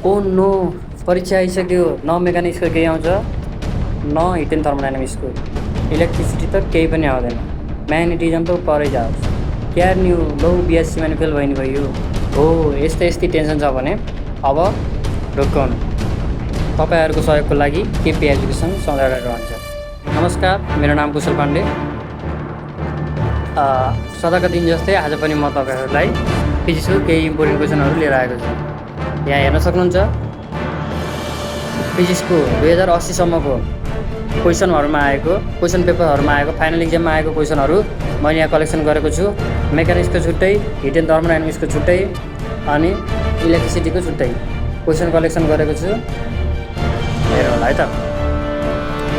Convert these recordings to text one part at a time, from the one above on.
Oh no, परीक्षा आइसक्यो। न मेकानिक्सको केही आउँछ न हिट एन्ड थर्मोडाइनामिक्सको। इलेक्ट्रिसिटी त केही पनि आउँदैन। म्याग्नेटिजम त परै जाओस्। क्यार न्यू लौ बिएससीमा नि फेल भयो नि भयो हो। यस्तै टेन्सन छ भने अब ढुक्काउनु। तपाईँहरूको सहयोगको लागि केपी एजुकेसन सधैँ रहन्छ। नमस्कार, मेरो नाम कुशल पाण्डे। सदाका दिन जस्तै आज पनि म तपाईँहरूलाई फिजिक्सको केही इम्पोर्टेन्ट क्वेसनहरू लिएर आएको छु। यहाँ हेर्न सक्नुहुन्छ फिजिक्सको 2080सम्मको क्वेसनहरूमा आएको, क्वेसन पेपरहरूमा आएको, फाइनल इक्जाममा आएको क्वेसनहरू मैले यहाँ कलेक्सन गरेको छु। मेकानिक्सको छुट्टै, हिट एन्ड थर्मोडाइनामिक्सको छुट्टै अनि इलेक्ट्रिसिटीको छुट्टै क्वेसन कलेक्सन गरेको छु। हेर्नु होला है त,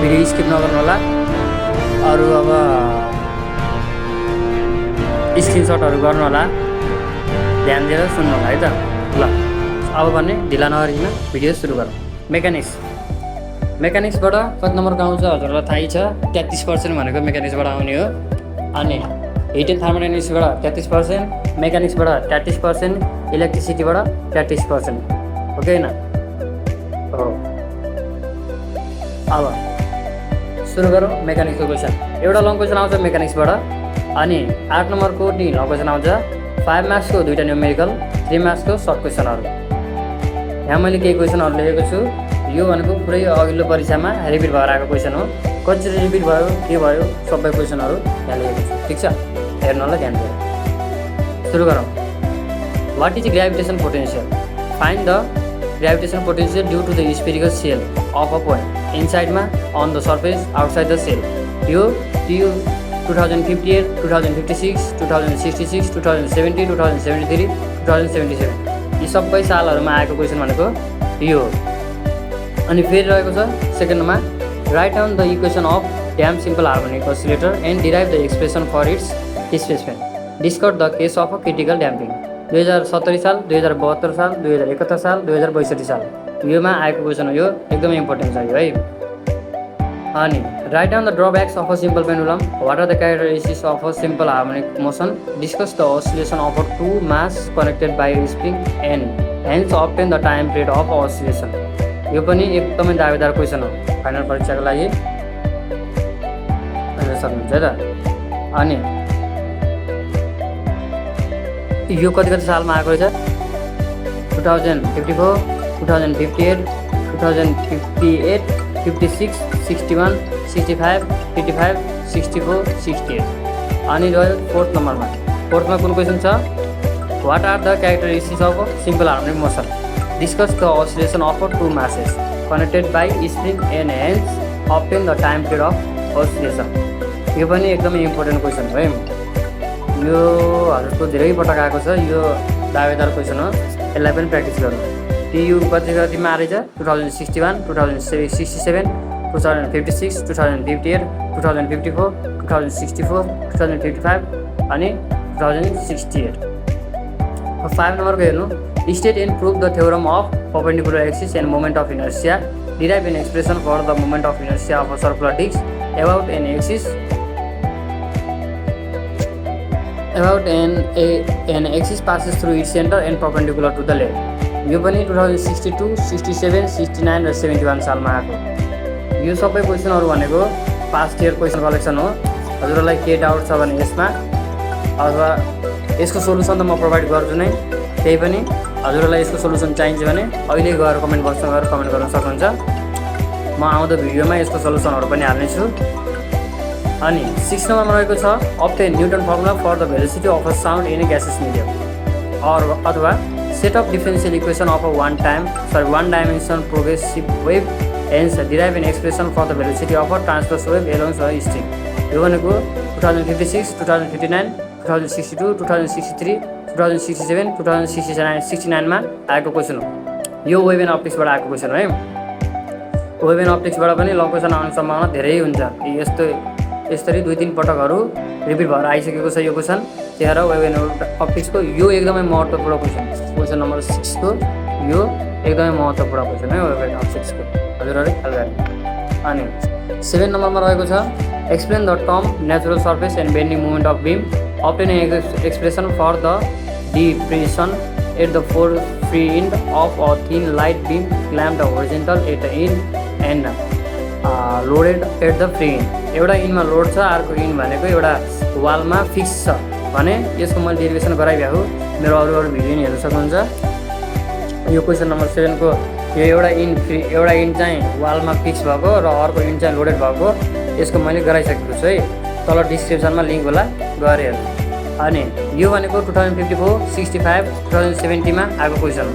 भिडियो स्किप नगर्नु होला। अरू अब स्क्रिनसटहरू गर्नु होला, ध्यान दिएर सुन्नु होला है त। ल अब भने ढिला नगरिकन भिडियो सुरु गरौँ। मेकानिक्सबाट कति नम्बरको आउँछ हजुरलाई थाहै छ। 33% भनेको मेकानिक्सबाट आउने हो। अनि हिट एन्ड थर्मोडाइनामिक्सबाट 33%, मेकानिक्सबाट 33%, इलेक्ट्रिसिटीबाट 33%, हो कि होइन? हो। अब सुरु गरौँ मेकानिक्सको क्वेसन। एउटा लङ क्वेसन आउँछ मेकानिक्सबाट अनि 8 नम्बरको नि लङ क्वेसन आउँछ। 5 मार्क्सको 2टा न्युमेरिकल, 3 मार्क्सको सर्ट क्वेसनहरू। यहाँ मैले केही क्वेसनहरू लेखेको छु। यो भनेको पुरै अघिल्लो परीक्षामा रिपिट भएर आएको क्वेसन हो। कसरी रिपिट भयो, के भयो, सबै क्वेसनहरू यहाँ लेखेको छु। ठिक छ, हेर्नु होला ध्यान दिएर। सुरु गरौँ। What is gravitation potential? Find the gravitation potential due to the spherical shell of a point इनसाइडमा, on the surface, outside the shell. यो 2058, 2056, 2066, 2070, 2073, 2077 यी सबै सालहरूमा आएको क्वेसन भनेको यो हो। अनि फेरि रहेको छ सेकेन्डमा, write down the equation of damped simple harmonic oscillator and derive the expression for its displacement. Discuss the case of a critical damping. 2070 साल, 2072 साल, 2071 साल, 2062 साल योमा आएको क्वेसन हो। यो एकदमै इम्पोर्टेन्ट छ यो है। अनि write down the drawbacks of a simple pendulum. What are the characteristics of a simple harmonic motion? Discuss the oscillation of a two mass connected by spring and hence obtain the time period of oscillation. यो पनि एकदमै दावेदार question हो final परीक्षाको लागि, सक्नुहुन्छ है त। अनि यो कति सालमा आएको रहेछ? 2054, 2058, 2058, 56, 61, 65, 55, 64, 68। अनि रह्यो फोर्थ नम्बरमा। फोर्थमा कुन क्वेसन छ? What are the characteristics of simple harmonic motion? Discuss the oscillation of two masses connected by spring and hence obtain the time period of oscillation. यो पनि एकदमै इम्पोर्टेन्ट क्वेसन हो है। यो हजुरको धेरै पटक आएको छ। यो दावेदार क्वेसन हो, यसलाई पनि प्र्याक्टिस गर्नु। टियु कतिमा आएछ? 2061, 2067, 2056, 2058, 2054, 2064, 2055 अनि 2068। 5 नम्बरको हेर्नु। State and prove the theorem of perpendicular axis and moment of inertia. Derive an expression for the moment of inertia of a circular disc about an axis passes through its center and perpendicular to the left। यो पनि 2062, 67, 69 र 71 सालमा आएको। यो सबै क्वेसनहरू भनेको past year question collection हो। हजुरहरूलाई के डाउट छ भने यसमा अथवा यसको सोल्युसन त म प्रोभाइड गर्छु नै, त्यही पनि हजुरहरूलाई यसको सोल्युसन चाहिन्छ भने अहिले गएर कमेन्ट बक्समा गएर कमेन्ट गर्न सक्नुहुन्छ। म आउँदो भिडियोमा यसको सोल्युसनहरू पनि हाल्नेछु। अनि 6 नम्बरमा रहेको छ obtain Newton formula for the velocity of a sound in a gases medium अथवा set of differential equation of a one dimension progressive wave hence derive an expression for the velocity of a transverse wave along a string. यो भनेको 2056, 2059, 2062, 2063, 2067, 2069मा आएको question हो। यो wave and अप्टिक्सबाट आएको question हो है। Wave and अप्टिक्सबाट पनि लङ क्वेसन आउने सम्भावना धेरै हुन्छ। यसरी 2-3 पटकहरू रिपिट भएर आइसकेको छ यो क्वेसन। त्यही भएर वेभ एन्ड अप्टिक्सको यो एकदमै महत्त्वपूर्ण क्वेसन नम्बर 6 को यो एकदमै महत्त्वपूर्ण क्वेसन है वेभ एन्ड अप्टिक्सको। हजुरहरूले ख्याल गर्नु। अनि 7 नम्बरमा रहेको छ explain the term natural surface and bending movement of beam, obtain expression for the depression at the fourth free end of a thin light beam clamped horizontal at the end and loaded at the free end. एउटा इनमा load छ, अर्को in भनेको एउटा वालमा fix छ भने यसको मैले derivation गराइरहेको मेरो अरू भिडियो नि हेर्न सक्नुहुन्छ। यो क्वेसन नम्बर 7 को यो एउटा इन चाहिँ वालमा फिक्स भएको र अर्को इन चाहिँ लोडेड भएको यसको मैले गराइसकेको छु है। तल डिस्क्रिप्सनमा लिङ्क होला गएर हेर्नु। अनि यो भनेको 2054, 65, 2070 मा आएको क्वेसन।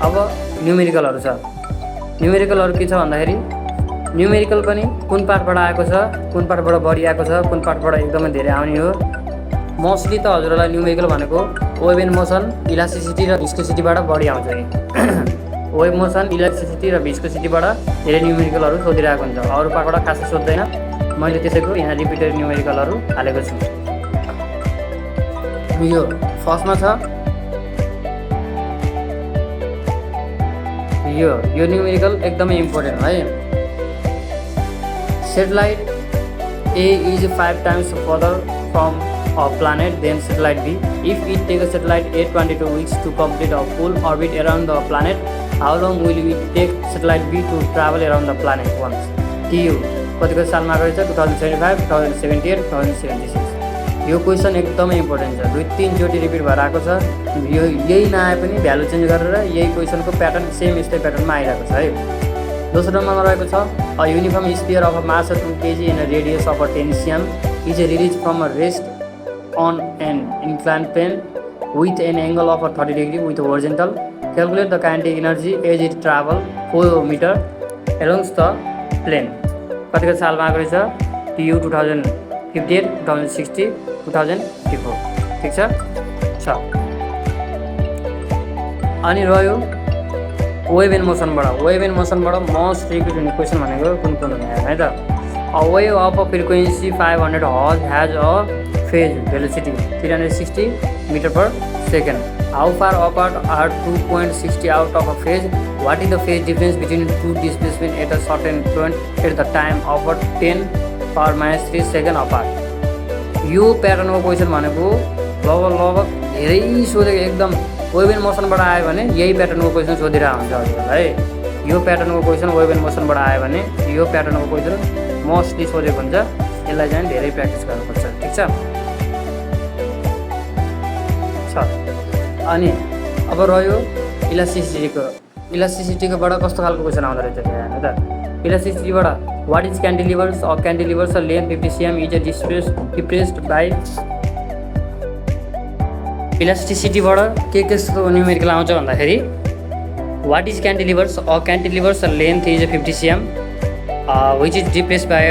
अब न्युमेरिकलहरू छ। न्युमेरिकलहरू के छ भन्दाखेरि न्युमेरिकल पनि कुन पार्टबाट आएको छ, कुन पार्टबाट बढी आएको छ, कुन पार्टबाट एकदमै धेरै आउने हो। मोस्टली त हजुरहरूलाई न्युमेरिकल भनेको वेभ एन्ड मोसन, इलास्टिसिटी र भिस्कोसिटीबाट बढी आउँछ कि वेभ मोसन, इलास्टिसिटी र भिस्कोसिटीबाट धेरै न्युमेरिकलहरू सोधिरहेको हुन्छ। अरू पार्टबाट खासै सोध्दैन। मैले त्यसैको यहाँ रिपिटेड न्युमेरिकलहरू हालेको छु। यो फर्स्टमा छ यो न्युमेरिकल एकदमै इम्पोर्टेन्ट है। Satellite A is 5 times further from a planet than satellite B. If it takes satellite A 22 weeks to complete a full orbit around the planet, how long will it take satellite B to travel around the planet once? TU कतिको सालमा गएको छ 2075, 2078, 2076। यो question एकदमै important छ। 2-3 चोटि repeat भएर आएको छ। यो यही नआए पनि भ्यालु चेन्ज गरेर यही क्वेसनको प्याटर्न सेम यस्तै प्याटर्नमा आइरहेको छ है। दोस्रो नम्बरमा रहेको छ a uniform sphere of a mass 2 kg in a radius of a 10 cm is release from a rest on an inclined plane with an angle of 30 degree with horizontal. Calculate the kinetic energy as it travel 4 meter along the plane. कतिको सालमा आएको रहेछ TU 2058, 2060, 2054। ठिक छ। अनि रह्यो wave and मोसनबाट most repeated हुने question भनेको कुन हुने है त। A wave of a frequency 500 Hz has a phase velocity 360 meter per second. How far apart are 2 points 60 out of a phase? What is the phase difference between two displacements at a certain point at the time of a 10⁻³ second apart? यो प्याटर्नको question भनेको लगभग धेरै सोधेको एकदम wave and मोसनबाट आयो भने यही प्याटर्नको question सोधिरहेको हुन्छ हजुरलाई। यो प्याटर्नको क्वेसन वेभ एन्ड मोसनबाट आयो भने यो प्याटर्नको क्वेसन मोस्टली सोधेको हुन्छ। यसलाई चाहिँ धेरै प्र्याक्टिस गर्नुपर्छ। ठिक छ। अनि अब रह्यो इलास्टिसिटीकोबाट कस्तो खालको क्वेसन आउँदो रहेछ हेर्नु त। इलास्टिसिटीबाट what is cantilevers a length 50 cm is depressed by. इलास्टिसिटीबाट के कस्तो न्युमेरिकल आउँछ भन्दाखेरि what is cantilevers a length is 50 cm which is depressed by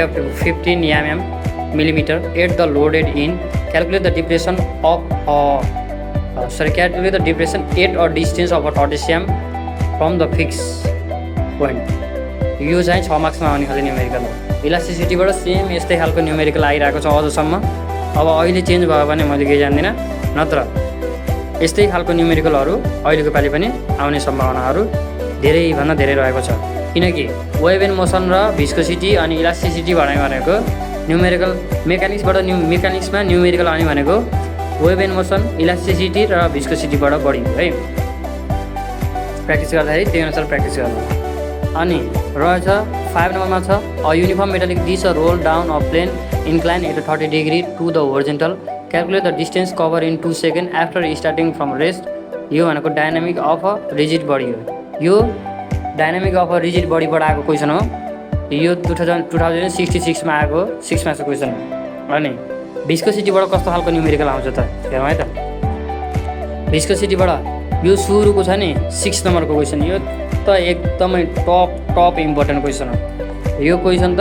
15 millimeter at the loaded in. Calculate the depression at a distance of 30 cm from the fixed point. यो चाहिँ 6 मार्क्समा आउने खाले numerical हो। इलास्टिसिटीबाट सेम यस्तै खालको numerical आइरहेको छ अझसम्म। अब अहिले चेन्ज भयो भने मैले केही जान्दिनँ, नत्र यस्तै खालको न्युमेरिकलहरू अहिलेको पालि पनि आउने सम्भावनाहरू धेरैभन्दा धेरै रहेको छ। किनकि वेभ एन्ड मोसन र भिस्कोसिटी अनि इलास्टिसिटी भनेको न्युमेरिकल मेकानिक्समा न्युमेरिकल आउने भनेको वेभ एन्ड मोसन, इलास्टिसिटी र भिस्कोसिटीबाट बढी है। प्र्याक्टिस गर्दाखेरि त्यही अनुसार प्र्याक्टिस गर्नु। अनि रहेछ 5 नम्बरमा छ a uniform metallic disc roll down a plane incline at 30 degree to the horizontal. Calculate the distance cover in 2 seconds after starting from rest. यो भनेको dynamic of a rigid body हो। यो डाइनामिक अफ अ रिजिड बडीबाट आएको question हो। यो 2066 मा आएको 6 मार्क्सको क्वेसन हो। अनि भिस्कोसिटीबाट कस्तो खालको न्युमेरिकल आउँछ त हेरौँ है त। भिस्कोसिटीबाट यो सुरुको छ नि 6 नम्बरको क्वेसन। यो त एकदमै टप इम्पोर्टेन्ट क्वेसन हो। यो क्वेसन त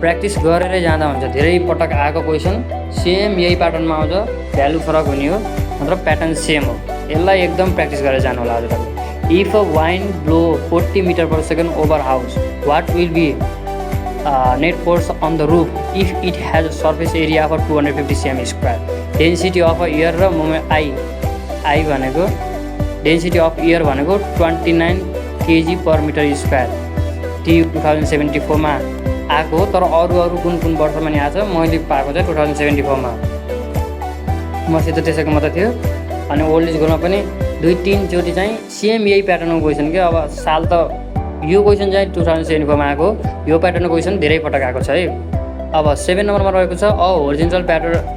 प्र्याक्टिस गरेरै जाँदा हुन्छ। धेरै पटक आएको क्वेसन सेम यही प्याटर्नमा आउँछ। भ्यालु फरक हुने हो, मतलब प्याटर्न सेम हो। यसलाई एकदम प्र्याक्टिस गरेर जानु होला हजुरहरूले। If a wind blow 40 meter per second over house, what will be net force on the roof if it has a surface area of 250 cm square? Density of air र moment I भनेको density of air भनेको 29 kg per meter square। TU 2074 मा आएको, तर अरू कुन वर्षमा नि आएको छ। मैले पाएको चाहिँ 2074 मा। मसित त्यसैको मात्र थियो। अनि ओल्ड इज गोलमा पनि 2-3 चोटि चाहिँ सेम यही प्याटर्नको क्वेसन के। अब साल त यो क्वेसन चाहिँ 2074 मा आएको, यो प्याटर्नको क्वेसन धेरै पटक आएको छ है। अब 7 नम्बरमा रहेको छ a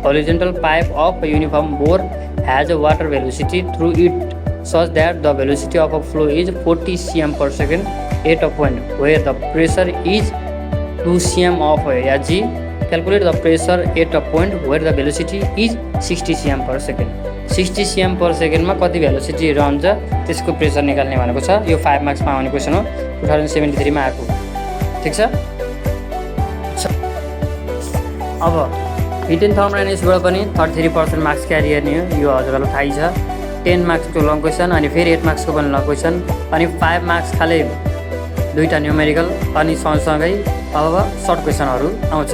horizontal pipe of uniform bore has a water velocity through it such that the velocity of a flow is 40 cm per second at a point where the pressure is 2 cm of G. Calculate the pressure at a point where the velocity is 60 cm per second. 60 cm per second मा कति velocity रहन्छ त्यसको pressure निकाल्ने भनेको छ। यो 5 मार्क्समा आउने question हो, 2073 मा आएको। ठीक छ। अब हिट एन्ड थर्मोडायनामिक्सबाट पनि 33% मार्क्स क्यारी गर्ने हो, यो हजुरहरूलाई थाहै छ। 10 मार्क्सको लङ क्वेसन अनि फेरि 8 मार्क्सको पनि लङ क्वेसन अनि 5 मार्क्स खाले 2टा न्युमेरिकल अनि सँगसँगै अब सर्ट क्वेसनहरू आउँछ।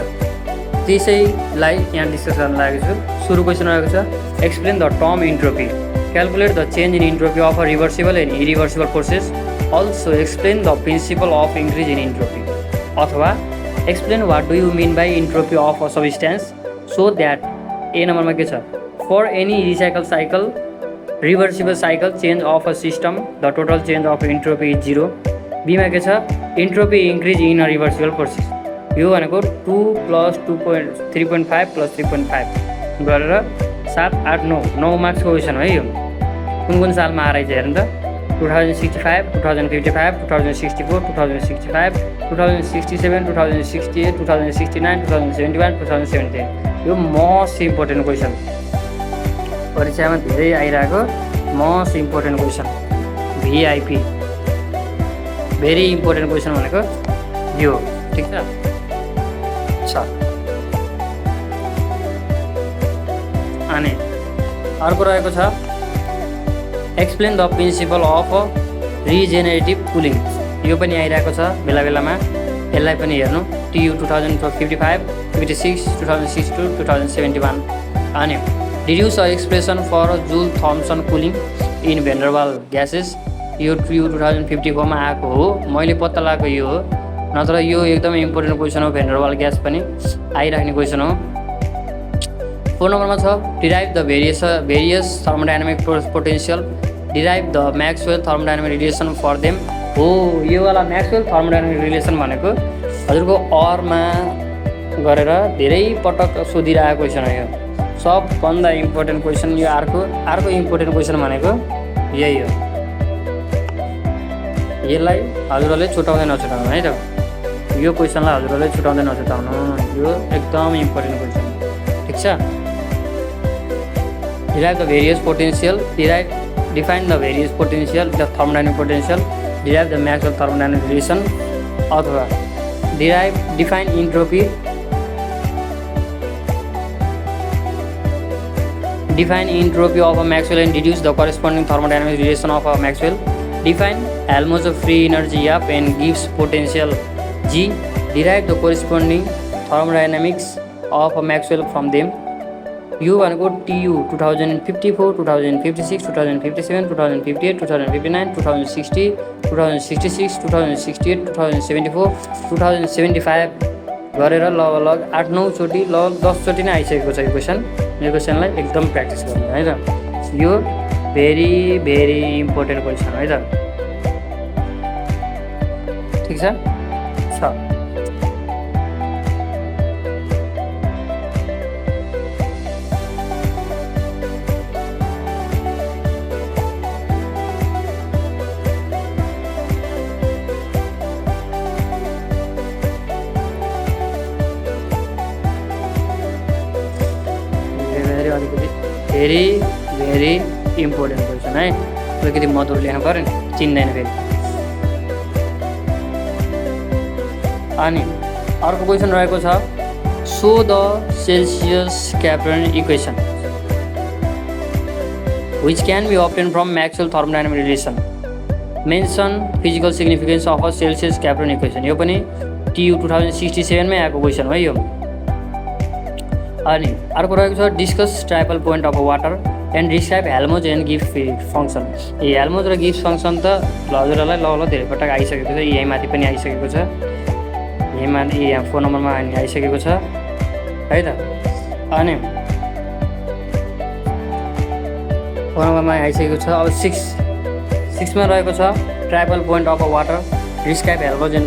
त्यसैलाई यहाँ डिस्कस गर्न लागेको छु। सुरु क्वेसन रहेको छ explain the term entropy, calculate the change in entropy of a reversible and irreversible process, also explain the principle of increase in entropy, अथवा explain what do you mean by entropy of a substance show that. A नम्बरमा के छ for any recycle cycle reversible cycle change of a system the total change of entropy is 0। बीमा के छ entropy increase in a reversible process, यो भनेको 2 + 3.5 + 3.5 गरेर 7, 8, 9 मार्क्सको question है। यो कुन सालमा आएर हेर्नु त 2065, 2055, 2064, 2065, 2067, 2068, 2069, 2071, 2078। यो मोस्ट इम्पोर्टेन्ट क्वेसन, परीक्षामा धेरै आइरहेको most important question, VIP very important question भनेको यो। ठिक छ। अनि अर्को रहेको छ explain the principle of regenerative cooling, यो पनि आइरहेको छ बेला बेलामा, यसलाई पनि हेर्नु। TU 2055, 56, 2062, 2071। अनि deduce a expression for Joule Thomson cooling in van der Waal gases, यो TU 2054 मा आएको हो, मैले पत्ता लगाएको यो हो, नत्र यो एकदमै इम्पोर्टेन्ट क्वेसन हो। भेन्डरवाल ग्यास पनि आइराख्ने क्वेसन हो। 4 नम्बरमा छ derive the various thermodynamic potential, derive the Maxwell thermodynamic relation for them हो। यो वाला म्याक्सवेल थर्मोडायनामिक रिलेसन भनेको हजुरको अरमा गरेर धेरै पटक सोधिरहेको क्वेसन हो। यो सबभन्दा इम्पोर्टेन्ट क्वेसन। यो अर्को इम्पोर्टेन्ट क्वेसन भनेको यही हो। यसलाई हजुरहरूले छुटाउँदै नछुटाउनु है त, यो क्वेसनलाई हजुरहरूले छुटाउँदै नछुटाउनु, यो एकदम इम्पोर्टेन्ट क्वेसन। ठिक छ। Derive the various potential, define the various potential the thermodynamic potential, derive the Maxwell thermodynamic relation, अथवा define entropy, define entropy of a Maxwell and deduce the corresponding thermodynamic relation of a Maxwell, define Helmholtz free energy F and Gibbs potential G, derive the corresponding thermodynamics of a Maxwell from them. यो भनेको TU 2054, 2056, 2057, 2058, 2059, 2060, 2066, 2068, 2074, 2075 गरेर लगभग 8-9 चोटि लगभग 10 चोटि नै आइसकेको छ यो क्वेसन। यो क्वेसनलाई एकदम प्र्याक्टिस गर्नु है त, यो भेरी इम्पोर्टेन्ट क्वेसन है त। ठिक छ। भेरी इम्पोर्टेन्ट क्वेसन है, अलिकति मधुर लेख्नु पऱ्यो नि, चिन्दैन फेरि। अनि अर्को क्वेसन रहेको छ show the Clausius Clapeyron equation which can be obtain from Maxwell thermodynamic relation, mention physical significance of a Clausius Clapeyron equation, यो पनि TU 2067 मै आएको क्वेसन हो यो। अनि अर्को रहेको छ discuss triple point of water and describe Helmholtz and Gibbs function. Helmholtz र गिब्स फङ्सन त हजुरहरूलाई ल धेरै पटक आइसकेको छ, यही माथि पनि आइसकेको छ, यहाँ 4 नम्बरमा आइसकेको छ है त। अनि 4 नम्बरमा आइसकेको छ। अब 6मा रहेको छ tribal point of water describe halogen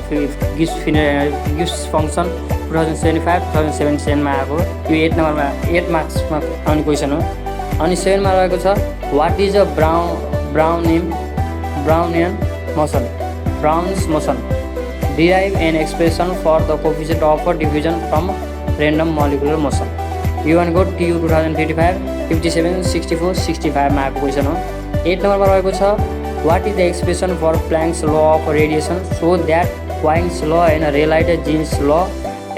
Gibbs function 2075 2077मा आएको। यो 8 मार्क्समा आउने क्वेसन हो। अनि 7मा रहेको छ what is a Brown's motion derive an expression for the coefficient of diffusion from random molecular motion. यो भनेको TU 2035 57 64 65मा आएको क्वेसन हो। 8 नम्बरमा रहेको छ what is the expression for Planck's law of radiation show that Wien's law and Rayleigh Jeans law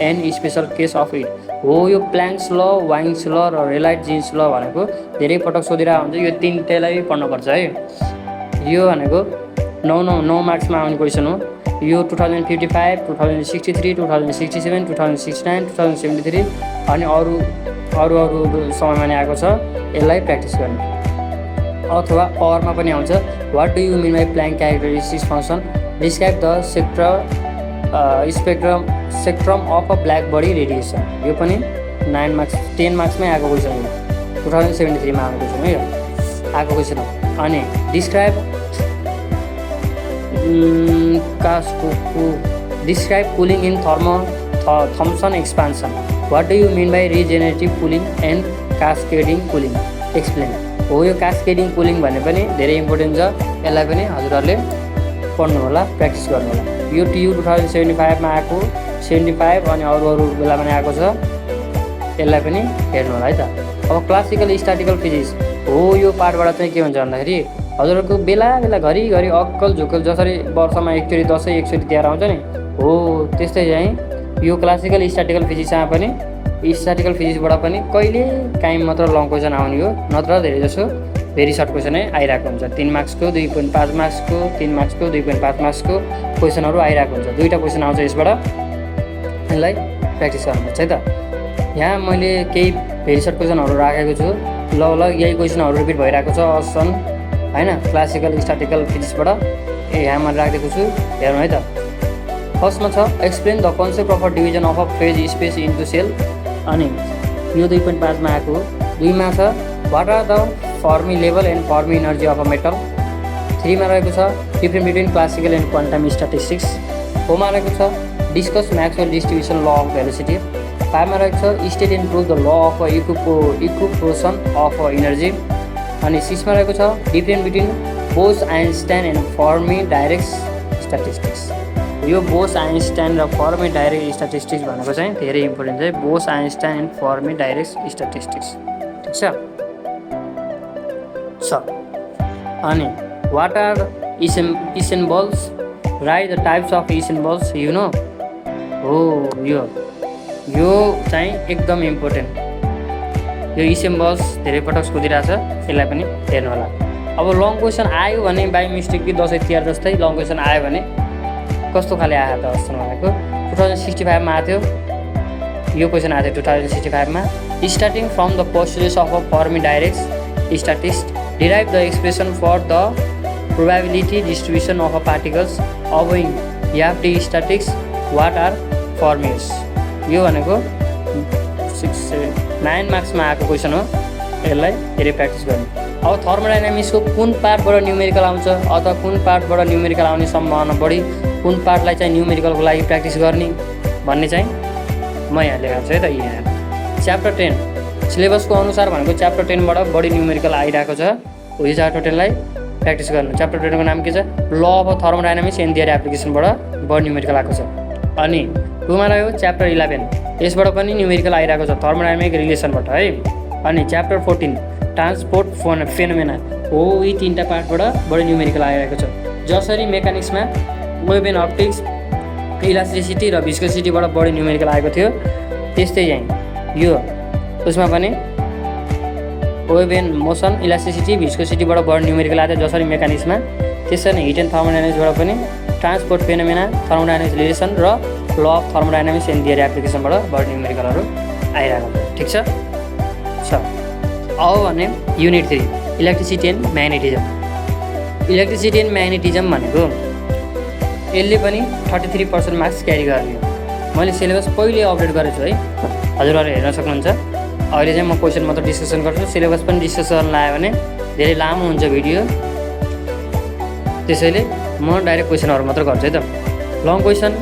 and special case of it. हो यो प्ल्याङ्क्स ल वाइन्स ल र रेलाइट जिन्स ल भनेको धेरै पटक सोधिरहेको हुन्छ। यो तिनटैलाई पढ्नुपर्छ है। यो भनेको 9 मार्क्समा आउने क्वेसन हो। यो 2055 2063 2067 2069 2073 अनि अरू समयमा नै आएको छ। यसलाई प्र्याक्टिस गर्ने। अथवा पावरमा पनि आउँछ what do you mean by Planck characteristics function describe the spectrum of a black body radiation. यो पनि 10 मार्क्समै आएको क्वेसन हो। 2073मा आएको क्वेसन है आएको क्वेसन हो। अनि describe cooling in Thomson expansion what do you mean by regenerative cooling and cascading cooling explain. हो यो कास्केडिङ कुलिङ भन्ने पनि धेरै इम्पोर्टेन्ट छ। यसलाई पनि हजुरहरूले पढ्नु होला, प्र्याक्टिस गर्नु होला। यो TU 2075मा आएको 75 अनि अरू बेला पनि आएको छ। यसलाई पनि हेर्नु होला है त। अब क्लासिकल स्ट्याटिकल फिजिक्स हो। यो पार्टबाट चाहिँ के हुन्छ भन्दाखेरि हजुरहरूको बेला घरिघरि अक्कल झुक्कल जसरी वर्षमा एकचोटि दसैँ एकचोटि तिहार आउँछ नि हो त्यस्तै चाहिँ यो क्लासिकल स्ट्याटिकल फिजिक्समा पनि स्ट्याटिकल फिजिक्सबाट पनि कहिले काहीँ मात्र लङ क्वेसन आउने हो, नत्र धेरै जसो भेरी सर्ट क्वेसनै आइरहेको हुन्छ। 3 मार्क्सको 2.5 मार्क्सको 3 मार्क्सको 2.5 मार्क्सको क्वेसनहरू आइरहेको हुन्छ। 2टा क्वेसन आउँछ यसबाट। यसलाई प्र्याक्टिस गर्नुपर्छ है त। यहाँ मैले केही भेरी सर्ट क्वेसनहरू राखेको छु। ल यही क्वेसनहरू रिपिट भइरहेको छ असन होइन क्लासिकल स्ट्याटिकल फिजिक्सबाट। यहाँ मैले राखिदिएको छु, हेर्नु है त। फर्स्टमा छ explain the concept of division of phase space into cell. अनि यो 2.5मा आएको। 2मा छ what are the Fermi level and Fermi energy of a metal. 3मा रहेको छ different between classical and quantum statistics. 4मा रहेको छ discuss Maxwell distribution law of velocity. 5मा रहेको छ state and prove the law of equipartition of energy. अनि 6मा रहेको छ different between Bose Einstein and Fermi Dirac statistics. यो बोस आइन्स्टाइन र फर्मी डाइरेक्ट स्ट्याटिस्टिक्स भनेको चाहिँ धेरै इम्पोर्टेन्ट छ। Bose Einstein and Fermi Dirac statistics ठिक छ। अनि what are ensembles write the types of ensembles you know. हो यो चाहिँ एकदम इम्पोर्टेन्ट। यो इसेन्बल्स धेरै पटक सोधिरहेछ। यसलाई पनि हेर्नु होला। अब लङ क्वेसन आयो भने बाई मिस्टेक कि दसैँ तिहार जस्तै लङ क्वेसन आयो भने कस्तो खाले आयो त जस्तो भनेको 2065मा आएको थियो। यो क्वेसन आएको थियो 2065मा। Starting from the postulates of a Fermi Dirac statist derive the expression for the probability distribution of a particles obeying याफ्टी स्ट्याटिक्स वाट आर फर्मियर्स। यो भनेको 9 मार्क्समा आएको क्वेसन हो। यसलाई धेरै प्र्याक्टिस गर्नु। अब थर्मोडाइनामिक्सको कुन पार्टबाट न्युमेरिकल आउँछ अथवा कुन पार्टबाट न्युमेरिकल आउने सम्भावना बढी, कुन पार्टलाई चाहिँ न्युमेरिकलको लागि प्र्याक्टिस गर्ने भन्ने चाहिँ म यहाँ लेखाएको छु है त। यहाँ च्याप्टर 10 सिलेबसको अनुसार भनेको च्याप्टर 10बाट बढी न्युमेरिकल आइरहेको छ। हो यो च्याप्टर 10लाई प्र्याक्टिस गर्नु। च्याप्टर 10को नाम के छ law of thermodynamics and their एप्लिकेसनबाट बढी न्युमेरिकल आएको छ। अनि 2मा रह्यो च्याप्टर 11 यसबाट पनि न्युमेरिकल आइरहेको छ थर्मोडाइनामिक रिलेसनबाट है। अनि च्याप्टर 14 ट्रान्सपोर्ट फेनोमेना हो। यी 3टा पार्टबाट बढी न्युमेरिकल आइरहेको छ। जसरी मेकानिक्समा वेभ एन्ड अप्टिक्स इलास्टिसिटी र भिस्कोसिटीबाट बढी न्युमेरिकल आएको थियो त्यस्तै चाहिँ यो उसमा पनि वेभ एन्ड मोसन इलास्टिसिटी भिस्कोसिटीबाट बढी न्युमेरिकल आएको थियो जसरी मेकानिक्समा। त्यसरी नै हिट एन्ड थर्मोडाइनामिक्सबाट पनि ट्रान्सपोर्ट फेनोमेना थर्मोडाइनामिक्स रिलेसन र ल अफ थर्मोडाइनामिक्स एन्ड दियर एप्लिकेसनबाट बढी न्युमेरिकलहरू आइरहेको छ ठिक छ। अब भने unit 3 electricity and magnetism. Electricity and magnetism भनेको यसले पनि 33% मार्क्स क्यारी गर्ने हो। मैले सिलेबस पहिले अपडेट गरेको छु है, हजुरहरू हेर्न सक्नुहुन्छ। अहिले चाहिँ म क्वेसन मात्र डिस्कसन गर्छु। सिलेबस पनि डिस्कसन लायो भने धेरै लामो हुन्छ भिडियो, त्यसैले म डाइरेक्ट क्वेसनहरू मात्र गर्छु है त। लङ क्वेसन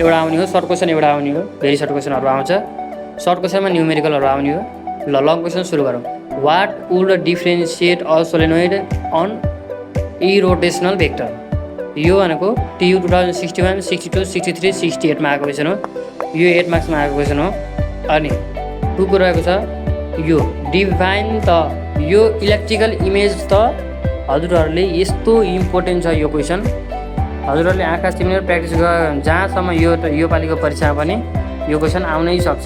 एउटा आउने हो, सर्ट क्वेसन एउटा आउने हो, भेरी सर्ट क्वेसनहरू आउँछ। सर्ट क्वेसनमा न्युमेरिकलहरू आउने हो। ल लङ क्वेसन सुरु गरौँ। What would differentiate a solenoid on irrotational vector? यो भनेको TU 2061, 62, 63, 68मा आएको क्वेसन हो। यो 8 मार्क्समा आएको क्वेसन हो। अनि 2 को रहेको छ यो डिफाइन त यो इलेक्ट्रिकल इमेज त हजुरहरूले यस्तो इम्पोर्टेन्ट छ यो क्वेसन। हजुरहरूले आँखा चिम्लेर प्र्याक्टिस गर, जहाँसम्म यो पालिको परीक्षामा पनि यो क्वेसन आउनै सक्छ।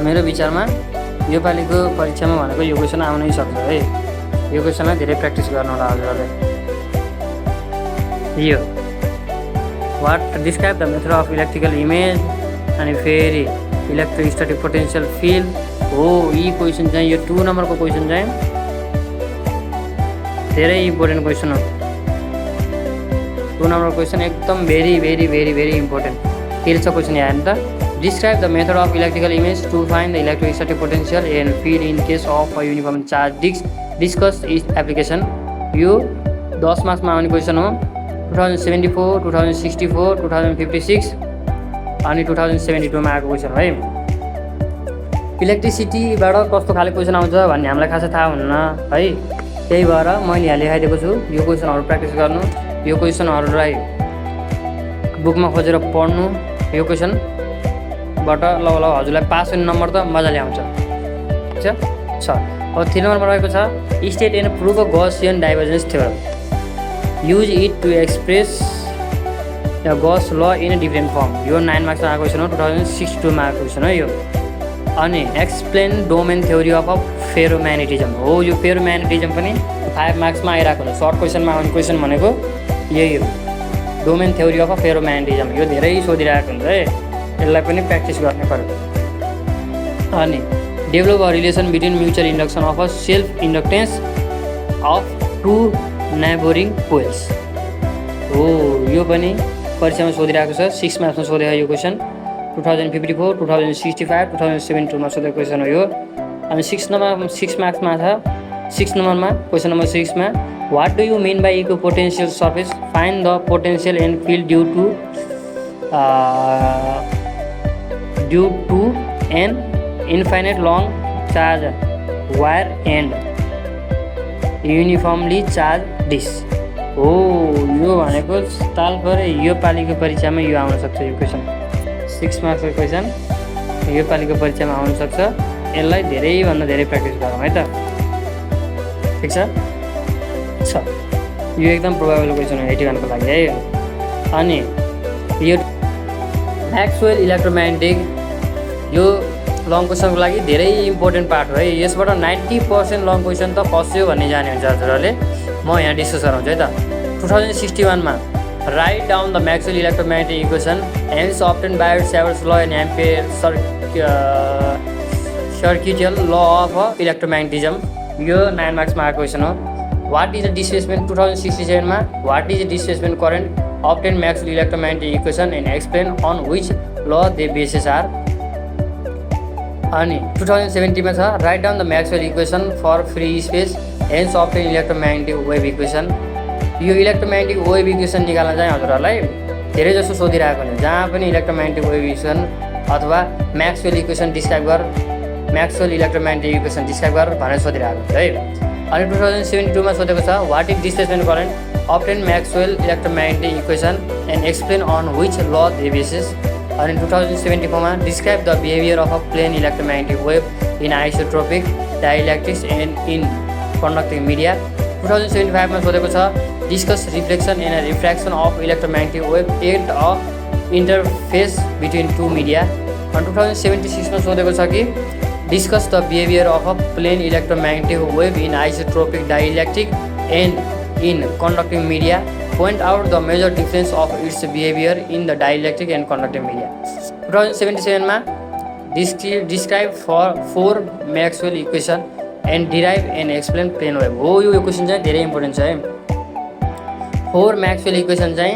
मेरो विचारमा यो पालिको परीक्षामा भनेको यो क्वेसन आउनै सक्छ है। यो क्वेसनलाई धेरै प्र्याक्टिस गर्नु होला हजुरहरूले। यो what describe the method of electrical image अनि फेरि इलेक्ट्रोस्ट्याटिक पोटेन्सियल फिल्ड हो। यी क्वेसन चाहिँ यो 2 नम्बरको क्वेसन चाहिँ धेरै इम्पोर्टेन्ट क्वेसन हो। 2 नम्बर क्वेसन एकदम very very very very important. के छ क्वेसन यहाँ हेर्नु त। Describe the method of electrical image to find the electrostatic potential and field in case of a uniform charge discuss its application. यो 10 मार्क्समा आउने question हो। 2074, 2064, 2056 अनि 2072मा आएको क्वेसन है। इलेक्ट्रिसिटीबाट कस्तो खाले क्वेसन आउँछ भन्ने हामीलाई खासै थाहा हुन्न है। त्यही भएर मैले यहाँ लेखाइदिएको छु। यो क्वेसनहरू प्र्याक्टिस गर्नु, यो क्वेसनहरूलाई बुकमा खोजेर पढ्नु। यो क्वेसनबाट ल हजुरलाई पास हुने नम्बर त मजाले आउँछ। ठिक छ। अब 3 नम्बरमा रहेको छ state and prove a Gaussian divergence theorem. Use it to express the Gauss law in a different form. यो 9 मार्क्समा आएको क्वेसन हो। 2062मा आएको क्वेसन हो यो। अनि explain domain theory of a ferromagnetism हो। यो फेरोम्याग्नेटिजम पनि 5 मार्क्समा आइरहेको हुन्छ। सर्ट क्वेसनमा आउने क्वेसन भनेको यही हो, डोमेन थ्योरी अफ अ फेरोम्याग्नेटिजम। यो धेरै सोधिरहेको हुन्छ है, यसलाई पनि प्र्याक्टिस गर्नु पर्यो। अनि develop a relation between mutual induction of a self inductance of 2 neighbouring coils हो। यो पनि परीक्षामा सोधिरहेको छ। 6 मार्क्समा सोधेको यो क्वेसन। 2054, 2065, 2072मा सोधेको क्वेसन हो यो। अनि 6 मार्क्समा छ। 6 नम्बरमा क्वेसन नम्बर 6मा what do you mean by equipotential surface? Find the potential and field due to an infinite long charge wire and uniformly charge disc हो। यो भनेको ताल परे यो पालिको परीक्षामा यो आउन सक्छ। यो क्वेसन 6 मार्क्सको क्वेसन यो पालिको परीक्षामा आउन सक्छ। यसलाई धेरैभन्दा धेरै प्र्याक्टिस गरौँ है त। ठिक छ। यो एकदम प्रोबेबल क्वेसन हो 81को लागि है। अनि यो म्याक्सवेल इलेक्ट्रोम्याग्नेटिक यो लङ क्वेसनको लागि धेरै इम्पोर्टेन्ट पार्ट हो है। यसबाट 90% लङ क्वेसन त फस्यो भन्ने जाने हुन्छ हजुरहरूले। म यहाँ डिस्कस गराउँछु है त। 2061मा write down the Maxwell electromagnetic equation hence obtain by Savart's law and ampere सर्किटियल law of इलेक्ट्रोम्याग्नेटिजम। यो 9 मार्क्समा आएको क्वेसन हो। वाट इज द डिस्प्लेसमेन्ट 2067मा what is the displacement current obtain Maxwell electromagnetic equation and explain on which law they basis are. अनि 2070मा छ write down the Maxwell equation for free space hence obtain electromagnetic wave equation. यो electromagnetic wave equation निकाल्न चाहिँ हजुरहरूलाई धेरै जसो सोधिरहेको हुन्छ। जहाँ पनि इलेक्ट्रोम्याग्नेटिक वेभ इक्वेसन अथवा म्याक्सवेल इक्वेसन डिस्क्राइब गर, म्याक्सवेल इलेक्ट्रोम्याग्नेटिक इक्वेसन डिस्क्राइब गर भनेर सोधिरहेको हुन्छ है। अनि 2072मा सोधेको छ what is displacement current obtain Maxwell electromagnetic equation and explain on which law they basis. अनि 2074मा describe the behaviour of a plane electromagnetic wave in isotropic dielectrics and in conducting media. 2075मा सोधेको छ discuss reflection and refraction of electromagnetic wave at a interface between 2 media. अनि 2076मा सोधेको छ कि discuss the behaviour of a plane electromagnetic wave in isotropic dielectric and in conducting media. Point out the major difference of its behaviour in the dielectric and conducting media. 2077मा describe four Maxwell equation and derive and explain plane wave हो। यो question चाहिँ धेरै important छ है। 4 Maxwell equation चाहिँ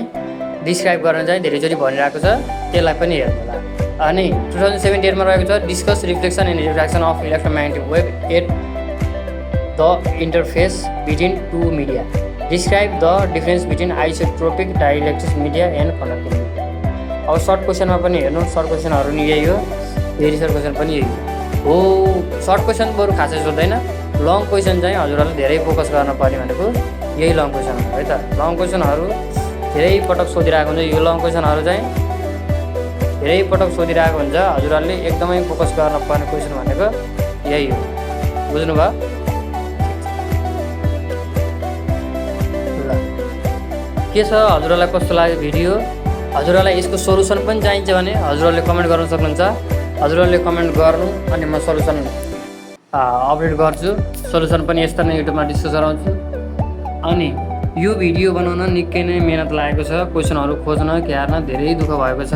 describe गर्न चाहिँ धेरैचोटि भनिरहेको छ, त्यसलाई पनि हेर्नु होला। अनि 2078मा रहेको छ discuss reflection and refraction of electromagnetic wave at the interface between two media, describe the difference between isotropic dielectric media and conducting media. अब सर्ट क्वेसनमा पनि हेर्नु, सर्ट क्वेसनहरू नि यही हो, भेरी सर्ट क्वेसन पनि यही हो। सर्ट क्वेसन बरु खासै सोध्दैन, लङ क्वेसन चाहिँ हजुरहरूले धेरै फोकस गर्न पर्ने भनेको यही लङ क्वेसन हो है त। लङ क्वेसनहरू धेरै पटक सोधिरहेको हुन्छ, यो लङ क्वेसनहरू चाहिँ धेरै पटक सोधिरहेको हुन्छ, हजुरहरूले एकदमै फोकस गर्न पर्ने क्वेसन भनेको यही हो, बुझ्नुभयो? ल के छ हजुरहरूलाई कस्तो लाग्यो भिडियो? हजुरहरूलाई यसको सोल्युसन पनि चाहिन्छ भने हजुरहरूले कमेन्ट गर्न सक्नुहुन्छ। हजुरहरूले कमेन्ट गर्नु अनि म सोल्युसन अपडेट गर्छु। सोल्युसन पनि यस्तो नै युट्युबमा डिस्कस गराउँछु। अनि यो भिडियो बनाउन निकै नै मेहनत लागेको छ, क्वेसनहरू खोज्न क्यार्न धेरै दुःख भएको छ।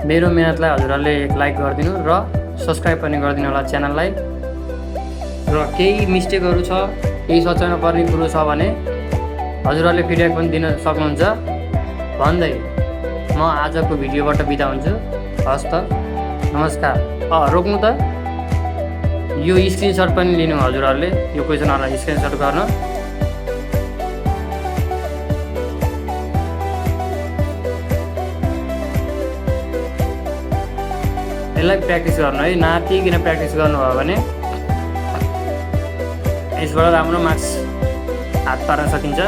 मेरो मेहनतलाई हजुरहरूले एक लाइक गरिदिनु र सब्सक्राइब पनि गरिदिनु होला च्यानललाई। र केही मिस्टेकहरू छ, केही सच्याउन पर्ने कुरो छ भने हजुरहरूले फिडब्याक पनि दिन सक्नुहुन्छ भन्दै म आजको भिडियोबाट बिदा हुन्छु। हस् त, नमस्कार। रोक्नु त, यो स्क्रिनसट पनि लिनु हजुरहरूले, यो क्वेसनहरूलाई स्क्रिनसट गर्न। यसलाई प्र्याक्टिस गर्नु है, नातिकिन प्र्याक्टिस गर्नुभयो भने यसबाट राम्रो मार्क्स हात पार्न सकिन्छ।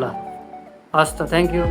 ल हस् त, थ्याङ्क यू।